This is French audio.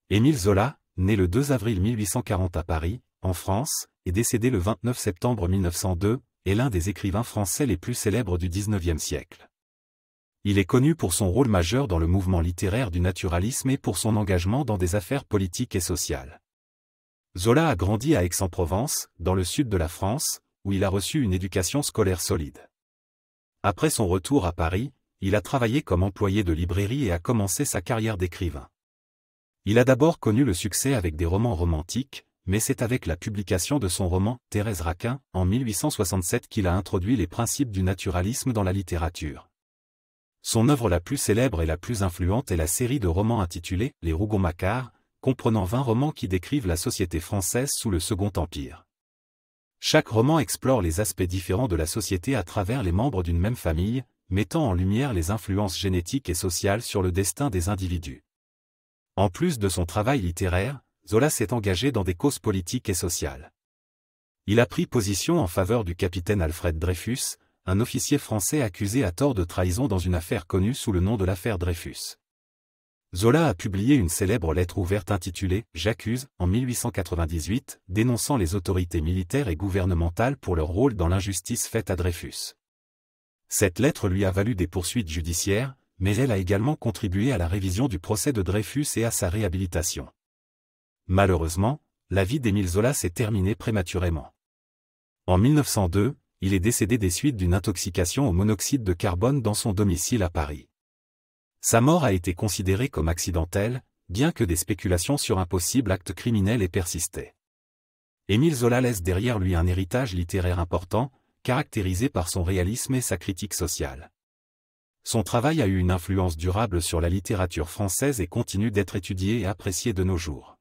Émile Zola, né le 2 avril 1840 à Paris, en France, et décédé le 29 septembre 1902, est l'un des écrivains français les plus célèbres du XIXe siècle. Il est connu pour son rôle majeur dans le mouvement littéraire du naturalisme et pour son engagement dans des affaires politiques et sociales. Zola a grandi à Aix-en-Provence, dans le sud de la France, où il a reçu une éducation scolaire solide. Après son retour à Paris, il a travaillé comme employé de librairie et a commencé sa carrière d'écrivain. Il a d'abord connu le succès avec des romans romantiques, mais c'est avec la publication de son roman « Thérèse Raquin » en 1867 qu'il a introduit les principes du naturalisme dans la littérature. Son œuvre la plus célèbre et la plus influente est la série de romans intitulée « Les Rougon-Macquart », comprenant 20 romans qui décrivent la société française sous le Second Empire. Chaque roman explore les aspects différents de la société à travers les membres d'une même famille, mettant en lumière les influences génétiques et sociales sur le destin des individus. En plus de son travail littéraire, Zola s'est engagé dans des causes politiques et sociales. Il a pris position en faveur du capitaine Alfred Dreyfus, un officier français accusé à tort de trahison dans une affaire connue sous le nom de l'affaire Dreyfus. Zola a publié une célèbre lettre ouverte intitulée « J'accuse » en 1898, dénonçant les autorités militaires et gouvernementales pour leur rôle dans l'injustice faite à Dreyfus. Cette lettre lui a valu des poursuites judiciaires, mais elle a également contribué à la révision du procès de Dreyfus et à sa réhabilitation. Malheureusement, la vie d'Émile Zola s'est terminée prématurément. En 1902, il est décédé des suites d'une intoxication au monoxyde de carbone dans son domicile à Paris. Sa mort a été considérée comme accidentelle, bien que des spéculations sur un possible acte criminel aient persisté. Émile Zola laisse derrière lui un héritage littéraire important, caractérisé par son réalisme et sa critique sociale. Son travail a eu une influence durable sur la littérature française et continue d'être étudié et apprécié de nos jours.